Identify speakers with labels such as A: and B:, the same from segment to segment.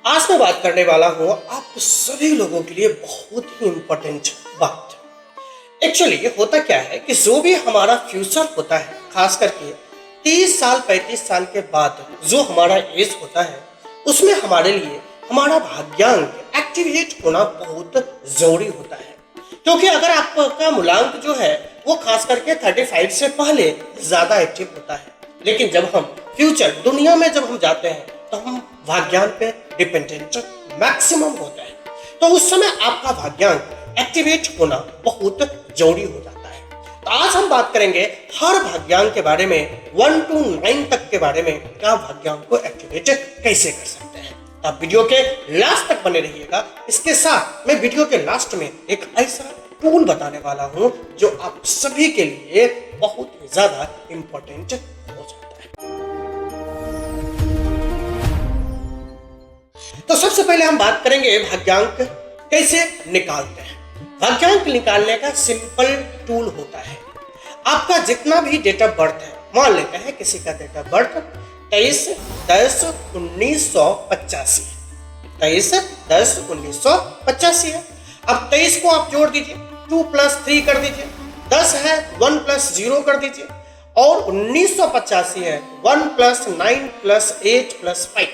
A: आज मैं बात करने वाला हूँ आप सभी लोगों के लिए बहुत ही इम्पोर्टेंट बात। एक्चुअली होता क्या है कि जो भी हमारा फ्यूचर होता है, खास करके 30 साल 35 साल के बाद जो हमारा एज होता है, उसमें हमारे लिए हमारा भाग्यांक एक्टिवेट होना बहुत ज़रूरी होता है। क्योंकि अगर आपका मूलांक जो है वो खास करके 35 से पहले ज़्यादा एक्टिव होता है, लेकिन जब हम फ्यूचर दुनिया में जब हम जाते हैं तो हम भाग्यांक पे डिपेंडेंट मैक्सिमम होता है। तो उस समय आपका भाग्यांक एक्टिवेट होना बहुत जरूरी हो जाता है। तो आज हम बात करेंगे हर भाग्यांक के बारे में, 1 to 9 तक के बारे में, क्या भाग्यांक को एक्टिवेट कैसे कर सकते हैं। तो आप वीडियो के लास्ट तक बने रहिएगा। इसके साथ मैं वीडियो के लास्ट में एक ऐसा टूल बताने वाला हूं जो आप सभी के लिए बहुत ही ज्यादा इंपॉर्टेंट हो जाता है। तो सबसे पहले हम बात करेंगे भाग्यांक कैसे निकालते हैं। भाग्यांक निकालने का सिंपल टूल होता है, आपका जितना भी डेट ऑफ बर्थ है, मान लेते हैं किसी का डेट ऑफ बर्थ 23/10/1985 है, 23/10/1985 है। अब 23 को आप जोड़ दीजिए, 2 + 3 कर दीजिए, 10 है 1 + 0 कर दीजिए, और 1985 है 1 + 9 + 8 + 5।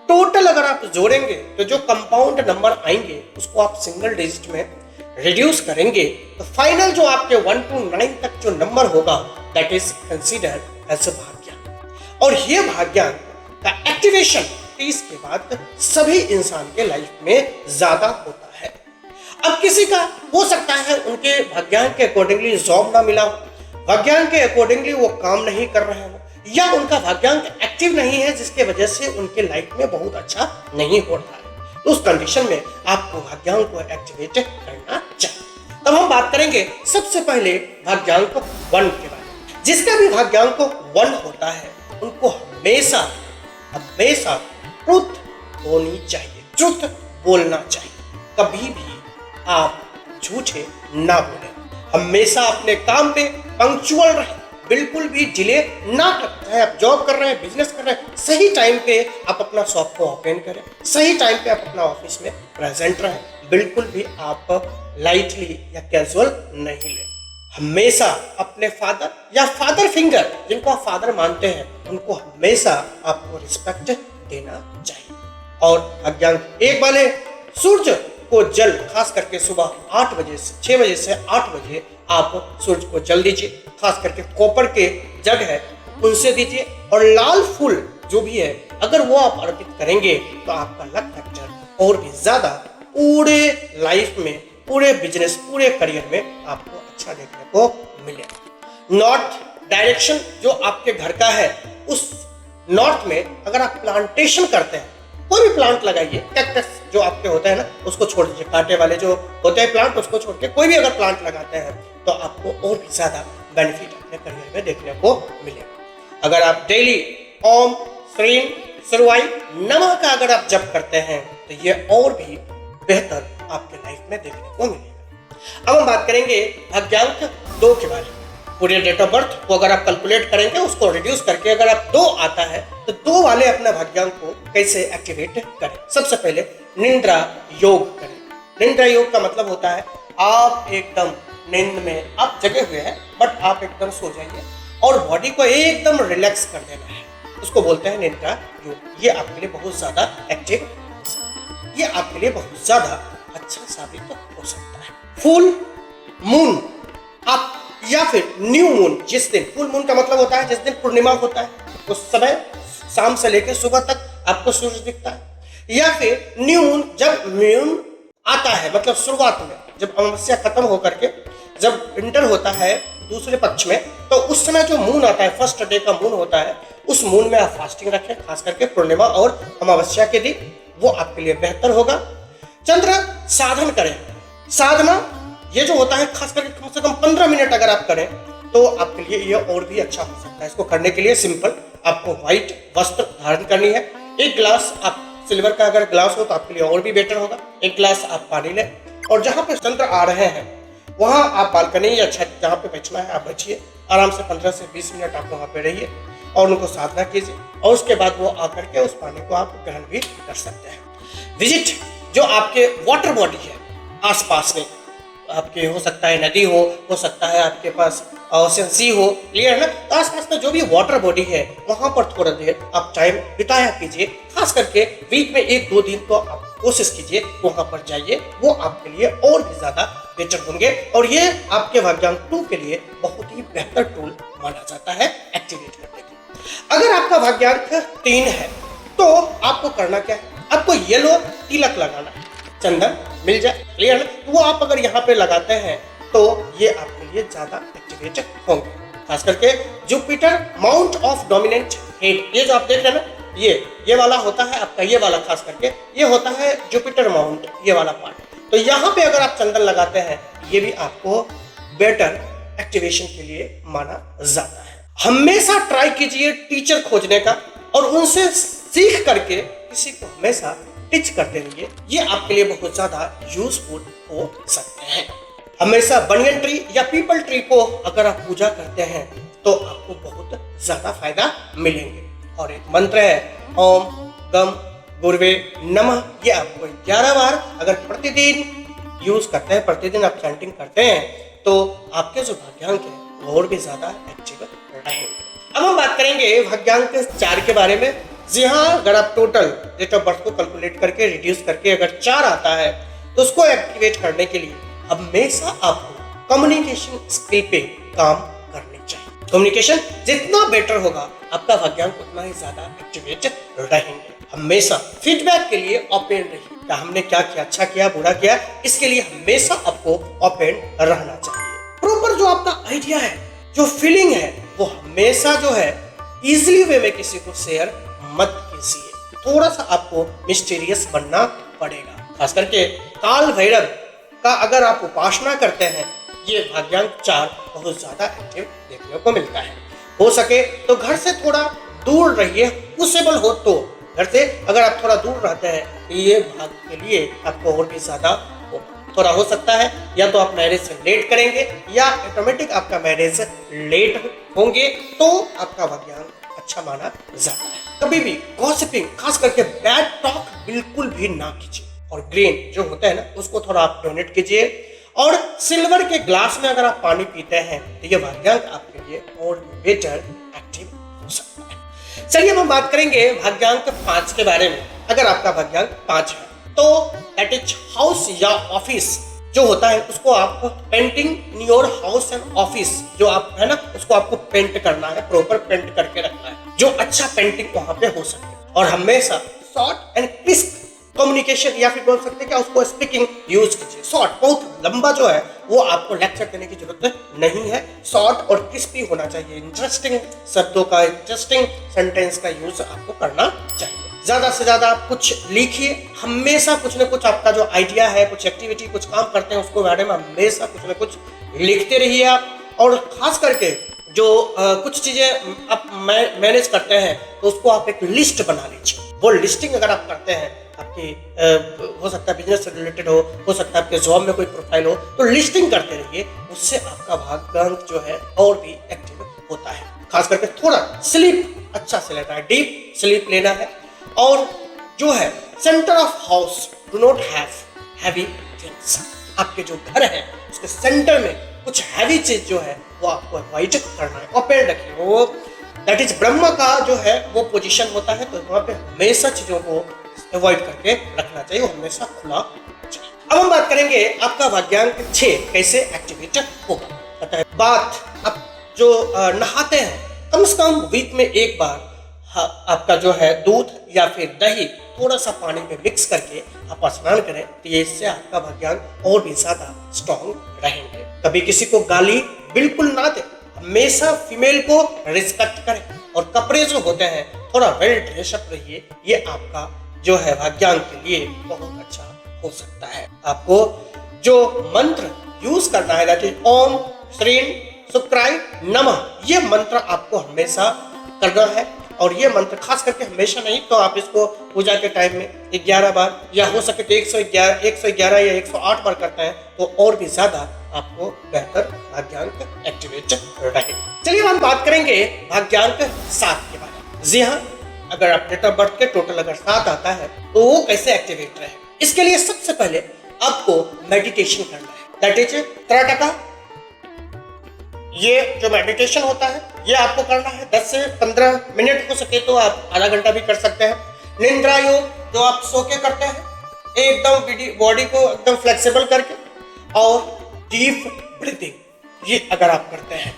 A: टोटल अगर आप जोड़ेंगे तो जो कंपाउंड नंबर आएंगे उसको आप सिंगल डिजिट में रिड्यूस करेंगे, तो फाइनल जो आपके 1 to 9 तक जो नंबर होगा that is considered as a भाग्यांक। और ये भाग्यांक का एक्टिवेशन 30 के बाद सभी इंसान के लाइफ में ज्यादा होता है। अब किसी का हो सकता है उनके भाग्यांक के अकॉर्डिंगली जॉब ना मिला हो, भाग्यांक के अकॉर्डिंगली वो काम नहीं कर रहे हो, या उनका भाग्यांक एक्टिव नहीं है जिसके वजह से उनके लाइफ में बहुत अच्छा नहीं हो रहा है। तो उस कंडीशन में आपको भाग्यांक को एक्टिवेट करना चाहिए। तब हम बात करेंगे सबसे पहले भाग्यांक 1 के बारे में। जिसका भी भाग्यांक 1 होता है उनको हमेशा हमेशा ट्रुथ होनी चाहिए, ट्रुथ बोलना चाहिए। कभी भी आप झूठे ना बोलें, हमेशा अपने काम पे पंक्चुअल रहें, बिल्कुल भी डिले ना करें। चाहे आप जॉब कर रहे हैं, बिजनेस कर रहे हैं, सही टाइम पे आप अपना शॉप को ओपन करें, सही टाइम पे आप अपना ऑफिस में प्रेजेंट रहें, बिल्कुल भी आप लाइटली या कैजुअल नहीं लें। हमेशा अपने फादर या फादर फिंगर जिनको आप फादर मानते हैं उनको हमेशा आपको रिस्पेक्ट देना चाहिए। और भाग्यांक 1 वाले सूर्य को जल, खास करके सुबह 8 बजे से 6 बजे से 8 बजे आप सूर्य को जल दीजिए, खास करके कॉपर के जग है उनसे दीजिए, और लाल फूल जो भी है अगर वो आप अर्पित करेंगे तो आपका लक फैक्टर और भी ज्यादा पूरे लाइफ में, पूरे बिजनेस, पूरे करियर में आपको अच्छा देखने को मिलेगा। नॉर्थ डायरेक्शन जो आपके घर का है, उस नॉर्थ में अगर आप प्लांटेशन करते हैं, कोई भी प्लांट लगाइए, कैक्टस जो आपके होते हैं ना उसको छोड़ दीजिए, कांटे वाले जो होते हैं प्लांट उसको छोड़ के कोई भी अगर प्लांट लगाते हैं तो आपको और भी ज्यादा बेनिफिट अपने करियर में देखने को मिलेगा। अगर आप डेली ओम श्रीं सर्वाय नमः का अगर आप जप करते हैं तो ये और भी बेहतर आपके लाइफ में देखने को मिलेगा। अब हम बात करेंगे भाग्यांक 2 के बारे में। पूरे डेट ऑफ बर्थ को अगर आप कैलकुलेट करेंगे, उसको रिड्यूस करके अगर आप 2 आता है तो 2 वाले अपने भाग्यांक को कैसे एक्टिवेट करें। सबसे पहले निंद्रा योग करें। निंद्रा योग का मतलब होता है आप एकदम नींद में आप जगे हुए हैं बट आप एकदम सो जाइए और बॉडी को एकदम रिलैक्स कर देना है, उसको बोलते हैं निंद्रा योग। ये आपके लिए बहुत ज्यादा एक्टिव, ये आपके लिए बहुत ज्यादा अच्छा साबित हो सकता है। फुल मून आप या फिर न्यू मून, जिस दिन फुल मून का मतलब होता है जिस दिन पूर्णिमा होता है, उस समय शाम से लेकर सुबह तक आपको सूरज दिखता है, या फिर न्यू मून जब मून आता है, मतलब शुरुआत में जब अमावस्या खत्म होकर के जब विंटर होता है दूसरे पक्ष में, तो उस समय जो मून आता है, फर्स्ट डे का मून होता है, उस मून में आप फास्टिंग रखें, खास करके पूर्णिमा और अमावस्या के दिन, वो आपके लिए बेहतर होगा। चंद्र साधन करें। साधना ये जो होता है खास करके कम से कम 15 मिनट अगर आप करें तो आपके लिए ये और भी अच्छा हो सकता है। इसको करने के लिए सिंपल आपको व्हाइट वस्त्र धारण करनी है। 1 गिलास आप सिल्वर का अगर ग्लास हो तो आपके लिए और भी बेटर होगा। 1 गिलास आप पानी लें, और जहाँ पे चंद्र आ रहे हैं वहाँ आप बालकनी या छत जहाँ पे बैठना है आप बैठिए, आराम से 15 से 20 मिनट आप वहाँ पे रहिए। और उनको साधना कीजिए और उसके बाद वो आकर के उस पानी को आप ग्रहण भी कर सकते हैं। विजिट जो आपके वाटर बॉडी है आसपास में, आपके हो सकता है नदी हो सकता है आपके पास ओशन सी हो, क्लियर है ना। तो आसपास में जो भी वाटर बॉडी है वहां पर थोड़ा देर आप टाइम बिताया कीजिए। खास करके वीक में 1-2 दिन तो आप कोशिश कीजिए वहां पर जाइए, वो आपके लिए और भी ज्यादा बेटर होंगे और ये आपके भाग्यांक 2 के लिए बहुत ही बेहतर टूल माना जाता है एक्टिवेट करने के। अगर आपका भाग्यांक 3 है तो आपको करना क्या है, आपको येलो तिलक लगाना है, चंदन मिल जाए, क्लियर है। तो वो आप अगर यहाँ पे लगाते हैं तो ये आपके लिए ज्यादा एक्टिवेट होंगे। खास करके Jupiter mount of dominant head, ये जो आप देख रहे हैं ना, ये वाला होता है आपका, ये वाला खास करके ये होता है जुपिटर माउंट, ये वाला पार्ट। तो यहाँ पे अगर आप चंदन लगाते हैं ये भी आपको बेटर एक्टिवेशन के लिए माना जाता है। हमेशा ट्राई कीजिए टीचर खोजने का और उनसे सीख करके किसी को हमेशा टीच करते रहिए, ये आपके लिए बहुत ज्यादा यूजफुल हो सकते हैं। हमेशा बनियन ट्री या पीपल ट्री को अगर आप पूजा करते हैं तो आपको बहुत ज्यादा फायदा मिलेंगे। और एक मंत्र है ओम गम गुरुवे नमः, ये आपको 11 बार अगर प्रतिदिन यूज करते हैं, प्रतिदिन आप चैंटिंग करते हैं तो आपके जो भाग्यांक है वो और भी ज्यादा एक्टिव रहेंगे। अब हम बात करेंगे भाग्यांक 4 के बारे में। जी हाँ, अगर आप टोटल डेट ऑफ बर्थ को कैलकुलेट करके रिड्यूस करके अगर 4 आता है तो उसको एक्टिवेट करने के लिए हमेशा आपको कम्युनिकेशन स्किल पे काम करनी चाहिए। कम्युनिकेशन जितना बेटर होगा आपका भाग्यांक उतना ही ज्यादा एक्टिवेट रहेंगे। हमेशा फीडबैक के लिए ओपन रहिए, क्या हमने क्या किया, अच्छा किया बुरा किया, इसके लिए हमेशा आपको ओपन रहना चाहिए। प्रॉपर जो आपका आइडिया है, जो फीलिंग है, वो हमेशा जो है इजीली वे में किसी को शेयर मत कीजिए, थोड़ा सा आपको मिस्टीरियस बनना पड़ेगा। खास करके काल भैरव का अगर आप उपासना करते हैं ये भाग्यांक 4 बहुत ज्यादा एक्टिव देखने को मिलता है। हो सके तो घर से थोड़ा दूर रहिए, पॉसिबल हो तो घर से अगर आप थोड़ा दूर रहते हैं तो ये भाग के लिए आपको और भी ज्यादा थोड़ा हो सकता है, या तो आप मैरिज से लेट करेंगे या ऑटोमेटिक आपका मैरिज लेट होंगे तो आपका भाग्यांक अच्छा माना जाता है। कभी भी गॉसिपिंग खास करके बैड टॉक बिल्कुल भी ना कीजिए और ग्रेन जो होता है ना उसको थोड़ा आप डोनेट कीजिए और सिल्वर के ग्लास में अगर आप पानी पीते हैं तो ये भाग्यांक आपके लिए और बेटर एक्टिव हो सकता है। चलिए हम बात करेंगे भाग्यांक 5 के बारे में। अगर आपका भाग्यांक 5 है तो दैट इज हाउस या ऑफिस जो होता है उसको आप painting in your house and office जो आप है ना उसको आपको पेंट करना है, प्रॉपर पेंट करके रखना है जो अच्छा पेंटिंग वहां पे हो सके। और हमेशा शॉर्ट एंड क्रिस्प कम्युनिकेशन या फिर बोल सकते हैं क्या उसको स्पीकिंग यूज कीजिए। शॉर्ट, बहुत लंबा जो है वो आपको लेक्चर देने की जरूरत नहीं है, शॉर्ट और क्रिस्पी होना चाहिए। इंटरेस्टिंग शब्दों का, इंटरेस्टिंग सेंटेंस का यूज आपको करना चाहिए। ज्यादा से ज्यादा आप कुछ लिखिए, हमेशा कुछ न कुछ आपका जो आइडिया है, कुछ एक्टिविटी, कुछ काम करते हैं उसको बारे में हमेशा कुछ न कुछ लिखते रहिए आप। और खास करके जो कुछ चीजें आप मैनेज करते हैं तो उसको आप एक लिस्ट बना लीजिए। वो लिस्टिंग अगर आप करते हैं आपकी हो सकता है बिजनेस से रिलेटेड हो सकता है आपके जॉब में कोई प्रोफाइल हो, तो लिस्टिंग करते रहिए, उससे आपका भाग्यांक जो है और भी एक्टिव होता है। खास करके थोड़ा स्लीप अच्छा से लेना है, डीप स्लीप लेना है। और जो है centre of house do not have heavy things, आपके जो घर है उसके सेंटर में कुछ हैवी चीज जो है वो आपको अवॉइड करना है, ओपन रखिए। वो दैट इज ब्रह्म का जो है वो पोजीशन होता है, तो वहां पे हमेशा चीजों को अवॉइड करके रखना चाहिए, वो हमेशा खुला चाहिए। अब हम बात करेंगे आपका भाग्यांक 6 कैसे एक्टिवेट होगा। बात आप जो नहाते हैं कम से कम वीक में एक बार आपका जो है दूध या फिर दही थोड़ा सा पानी में मिक्स करके आप स्नान करें तो ये इससे आपका भाग्यांक और भी ज्यादा स्ट्रॉन्ग रहेंगे। कभी किसी को गाली बिल्कुल ना दे, हमेशा फीमेल को रिस्पेक्ट करें और कपड़े जो होते हैं थोड़ा वेल ड्रेसअप रहिए, ये आपका जो है भाग्यांक के लिए बहुत अच्छा हो सकता है। आपको जो मंत्र यूज करना है दैट इज ओम श्रीं शुक्राय नमः, ये मंत्र आपको हमेशा करना है। और ये मंत्र खास करके हमेशा नहीं तो आप इसको पूजा के टाइम में 11 बार या हो सके तो 111 या 108 बार करते हैं तो और भी ज्यादा आपको बेहतर भाग्यांक एक्टिवेट रहेगा। चलिए हम बात करेंगे भाग्यांक 7 के बारे में। जी हाँ, अगर आप डेट ऑफ बर्थ के टोटल अगर 7 आता है तो वो कैसे एक्टिवेट रहे, इसके लिए सबसे पहले आपको मेडिटेशन करना है। दैट इज त्राटका। ये जो मेडिटेशन होता है ये आपको करना है 10 से 15 मिनट, हो सके तो आप आधा घंटा भी कर सकते हैं। निंद्रा योग जो आप सो के करते हैं, एकदम बॉडी को एकदम फ्लेक्सिबल करके, और डीप ब्रीथिंग, ये अगर आप करते हैं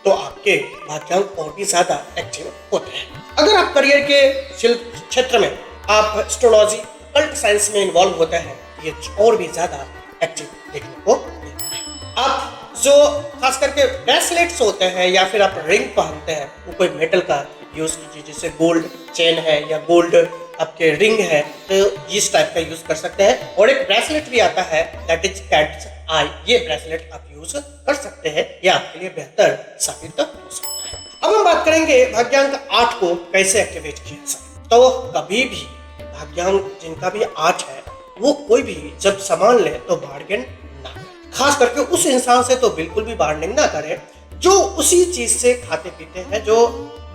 A: तो आपके भाग्यांक और भी ज्यादा एक्टिव होते हैं। अगर आप करियर के क्षेत्र में आप एस्ट्रोलॉजी कल्ट साइंस में इन्वॉल्व होते हैं, ये और भी ज्यादा एक्टिव देखने को मिलता है। आप जो खास करके ब्रेसलेट्स होते हैं या फिर आप रिंग पहनते हैं, वो कोई मेटल का यूज कीजिए, जैसे गोल्ड चेन है या गोल्ड आपके रिंग है, तो इस टाइप का यूज कर सकते हैं। और एक ब्रेसलेट भी आता है दैट इज कैट्स आई, ये ब्रेसलेट आप यूज कर सकते हैं, ये आपके लिए बेहतर साबित हो सकता है। अब हम बात करेंगे भाग्यांक 8 को कैसे एक्टिवेट किया जाए। तो कभी भी भाग्यांक जिनका भी 8 है वो कोई भी जब सामान ले तो बार्गेन ना करें, खास करके उस इंसान से तो बिल्कुल भी बार्गेनिंग ना करें जो उसी चीज से खाते पीते हैं, जो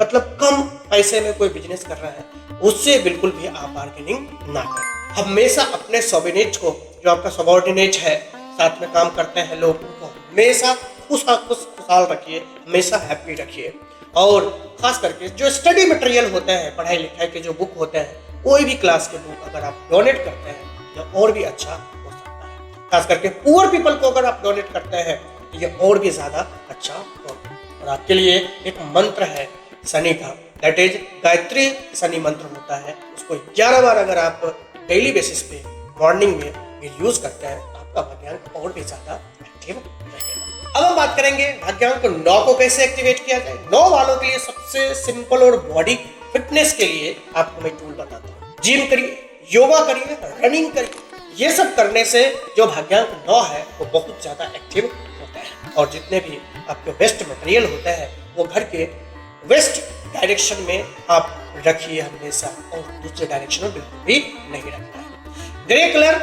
A: मतलब कम पैसे में कोई बिजनेस कर रहा है, उससे बिल्कुल भी आप बार्गेनिंग ना करें। हमेशा अपने सबॉर्डिनेट को, जो आपका सबॉर्डिनेट है, साथ में काम करते हैं लोग, उनको हमेशा खुशहाल रखिए, हमेशा हैप्पी रखिए। और खास करके जो स्टडी मटेरियल होते हैं, पढ़ाई लिखाई के जो बुक होते हैं, कोई भी क्लास के बुक अगर आप डोनेट करते हैं तो और भी अच्छा हो सकता है। खास करके पुअर पीपल को अगर आप डोनेट करते हैं ये और भी ज्यादा अच्छा होगा। और आपके लिए एक मंत्र है शनि का, दैट इज गायत्री शनि मंत्र होता है, उसको 11 बार अगर आप डेली बेसिस पे मॉर्निंग में यूज करते हैं, आपका भाग्यांक और भी ज्यादा एक्टिव रहेगा। अब हम बात करेंगे भाग्यांक 9 को कैसे एक्टिवेट किया जाए। 9 वालों के लिए सबसे सिंपल और बॉडी फिटनेस के लिए आपको मैं टूल बताता हूँ। जिम करिए, योगा करिए, रनिंग करिए, ये सब करने से जो भाग्यांक 9 है वो बहुत ज्यादा एक्टिव होता है। और जितने भी आपके वेस्ट मटेरियल होते हैं वो घर के वेस्ट डायरेक्शन में आप रखिए हमेशा, और दूसरे डायरेक्शन में बिल्कुल भी नहीं रखना है। ग्रे कलर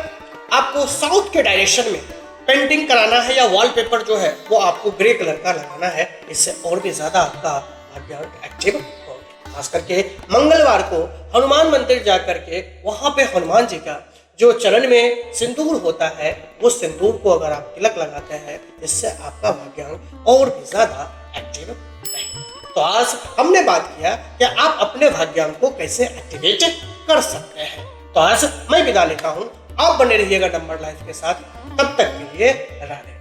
A: आपको साउथ के डायरेक्शन में पेंटिंग कराना है, या वॉलपेपर जो है वो आपको ग्रे कलर का लगाना है, इससे और भी ज्यादा आपका भाग्यांक एक्टिव होगा। खास करके मंगलवार को हनुमान मंदिर जा करके वहां पे हनुमान जी का जो चरण में सिंदूर होता है, वो सिंदूर को अगर आप तिलक लगाते हैं, इससे आपका भाग्यांक और भी ज्यादा एक्टिव रहेगा। तो आज हमने बात किया कि आप अपने भाग्यांक को कैसे एक्टिवेट कर सकते हैं। तो आज मैं विदा लेता हूं, आप बने रहिएगा नंबर लाइफ के साथ, तब तक के लिए राधे।